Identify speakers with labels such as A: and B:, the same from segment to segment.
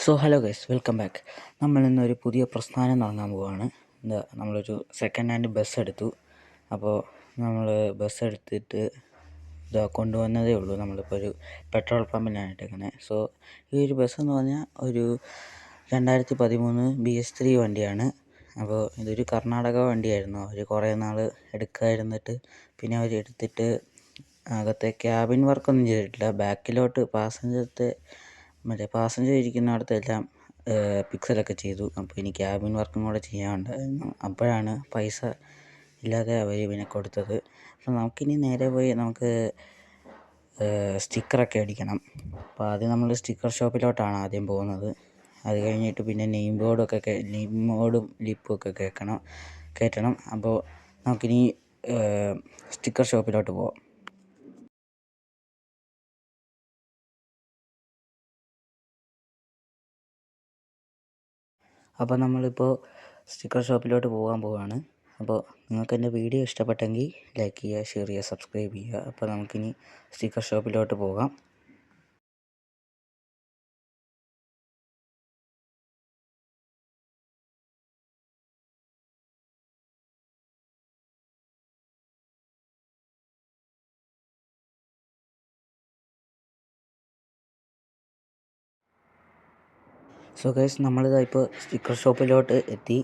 A: Hello guys, welcome back. നമ്മൾ ഇന്നൊരു പുതിയ പ്രസ്ഥാനം തുടങ്ങാൻ പോവുകയാണ്. നമ്മളൊരു സെക്കൻഡ് ഹാൻഡ് ബസ് എടുത്തു. അപ്പോൾ നമ്മൾ ബസ് എടുത്തിട്ട് കൊണ്ടുവന്നതേ ഉള്ളൂ. നമ്മളിപ്പോൾ ഒരു പെട്രോൾ പമ്പിലാണ് ഇട്ടേക്കുന്നത്. ഈ ഒരു ബസ് എന്ന് പറഞ്ഞാൽ ഒരു 2013 BS3 വണ്ടിയാണ്. അപ്പോൾ ഇതൊരു കർണാടക വണ്ടിയായിരുന്നു. അവർ കുറേ നാൾ എടുക്കാതിരുന്നിട്ട് പിന്നെ അവർ എടുത്തിട്ട് അകത്തെ ക്യാബിൻ വർക്കൊന്നും ചെയ്തിട്ടില്ല. ബാക്കിലോട്ട് പാസഞ്ചർ ഇരിക്കുന്നിടത്തെല്ലാം പിക്സലൊക്കെ ചെയ്തു. അപ്പോൾ ഇനി ക്യാബിൻ വർക്കും കൂടെ ചെയ്യാനുണ്ടായിരുന്നു. അപ്പോഴാണ് പൈസ ഇല്ലാതെ അവർ പിന്നെ കൊടുത്തത്. അപ്പോൾ നമുക്കിനി നേരെ പോയി നമുക്ക് സ്റ്റിക്കറൊക്കെ അടിക്കണം. അപ്പോൾ ആദ്യം നമ്മൾ സ്റ്റിക്കർ ഷോപ്പിലോട്ടാണ് ആദ്യം പോകുന്നത്. അത് കഴിഞ്ഞിട്ട് പിന്നെ നെയിം ബോർഡും ലിപ്പും ഒക്കെ കയറ്റണം. അപ്പോൾ നമുക്കിനി സ്റ്റിക്കർ ഷോപ്പിലോട്ട് പോകാം. അപ്പോൾ നമ്മളിപ്പോൾ സ്റ്റിക്കർ ഷോപ്പിലോട്ട് പോകാൻ പോവുകയാണ്. അപ്പോൾ നിങ്ങൾക്ക് എൻ്റെ വീഡിയോ ഇഷ്ടപ്പെട്ടെങ്കിൽ ലൈക്ക് ചെയ്യുക, ഷെയർ ചെയ്യുക, സബ്സ്ക്രൈബ് ചെയ്യുക. അപ്പോൾ നമുക്കിനി സ്റ്റിക്കർ ഷോപ്പിലോട്ട് പോകാം. ഗൈസ്, നമ്മളിപ്പോൾ സ്റ്റിക്കർ ഷോപ്പിലോട്ട് എത്തി.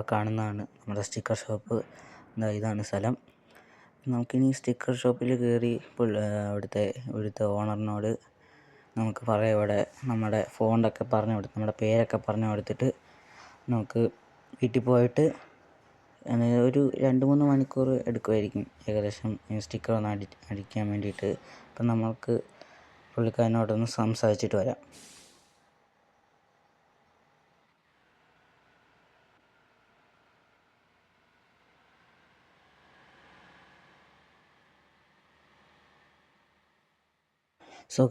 A: കാണുന്നതാണ് നമ്മുടെ സ്റ്റിക്കർ ഷോപ്പ്. ഇതാണ് സ്ഥലം. നമുക്കിനി സ്റ്റിക്കർ ഷോപ്പിൽ കയറി ഇവിടുത്തെ ഓണറിനോട് നമുക്ക് പറയാം. ഇവിടെ നമ്മുടെ ഫോണ്ടൊക്കെ നമ്മുടെ പേരൊക്കെ പറഞ്ഞു കൊടുത്തിട്ട് നമുക്ക് വീട്ടിൽ പോയിട്ട് ഒരു 2-3 മണിക്കൂർ എടുക്കുമായിരിക്കും ഏകദേശം സ്റ്റിക്കർ ഒന്ന് അടിക്കാൻ വേണ്ടിയിട്ട്. അപ്പം നമുക്ക് പുള്ളിക്കാരനോടൊന്ന് സംസാരിച്ചിട്ട് വരാം.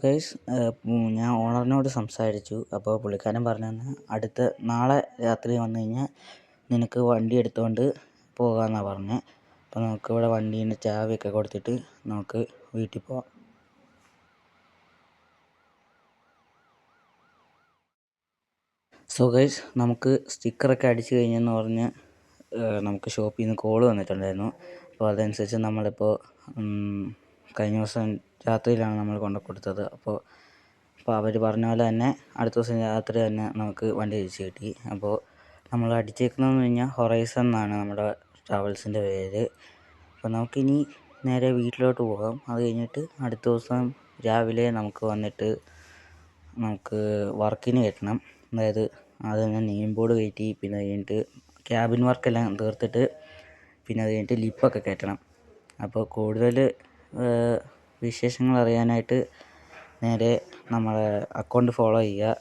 A: ഗൈസ്, ഞാൻ ഓണറിനോട് സംസാരിച്ചു. അപ്പോൾ പുള്ളിക്കാരൻ പറഞ്ഞു നാളെ രാത്രി വന്നു കഴിഞ്ഞാൽ നിനക്ക് വണ്ടി എടുത്തുകൊണ്ട് പോകാമെന്നാണ് പറഞ്ഞത്. അപ്പോൾ നമുക്കിവിടെ വണ്ടീൻ്റെ ചാവിയൊക്കെ കൊടുത്തിട്ട് നമുക്ക് വീട്ടിൽ പോകാം. ഗൈസ്, നമുക്ക് സ്റ്റിക്കറൊക്കെ അടിച്ചു കഴിഞ്ഞെന്ന് പറഞ്ഞ് നമുക്ക് ഷോപ്പിൽ നിന്ന് കോൾ വന്നിട്ടുണ്ടായിരുന്നു. അപ്പോൾ അതനുസരിച്ച് നമ്മളിപ്പോൾ കഴിഞ്ഞ ദിവസം രാത്രിയിലാണ് നമ്മൾ കൊടുത്തത്. അപ്പോൾ അവർ പറഞ്ഞ പോലെ തന്നെ അടുത്ത ദിവസം രാത്രി തന്നെ നമുക്ക് വണ്ടി തിരിച്ച് കിട്ടി. അപ്പോൾ നമ്മൾ അടിച്ചേക്കുന്നതെന്ന് കഴിഞ്ഞാൽ ഹൊറൈസൺ എന്നാണ് നമ്മുടെ ട്രാവൽസിൻ്റെ പേര്. അപ്പോൾ നമുക്കിനി നേരെ വീട്ടിലോട്ട് പോകാം. അത് കഴിഞ്ഞിട്ട് അടുത്ത ദിവസം രാവിലെ നമുക്ക് വന്നിട്ട് നമുക്ക് വർക്കിന് കയറ്റണം. അതായത് തന്നെ നെയിം ബോർഡ് കയറ്റി, പിന്നെ അത് കഴിഞ്ഞിട്ട് ക്യാബിൻ വർക്കെല്ലാം തീർത്തിട്ട് പിന്നെ അത് കഴിഞ്ഞിട്ട് ലിപ്പൊക്കെ കയറ്റണം. അപ്പോൾ കൂടുതൽ വിശേഷങ്ങൾ അറിയാനായിട്ട് നേരെ നമ്മളെ അക്കൗണ്ട് ഫോളോ ചെയ്യുക.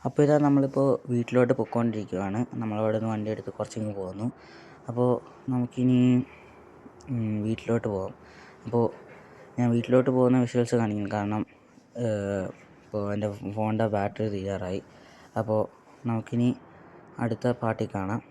A: അപ്പോൾ നമ്മളിപ്പോൾ വീട്ടിലോട്ട് പൊയ്ക്കൊണ്ടിരിക്കുകയാണ്. നമ്മളവിടെ നിന്ന് വണ്ടി എടുത്ത് കുറച്ചിങ്ങ് പോന്നു. അപ്പോൾ നമുക്കിനി വീട്ടിലോട്ട് പോകാം. അപ്പോൾ ഞാൻ വീട്ടിലോട്ട് പോകുന്ന വിഷ്വൽസ് കാണിക്കും. കാരണം ഇപ്പോൾ എൻ്റെ ഫോണിൻ്റെ ബാറ്ററി തീരാറായി. അപ്പോൾ നമുക്കിനി അടുത്ത പാർട്ടിൽ കാണാം.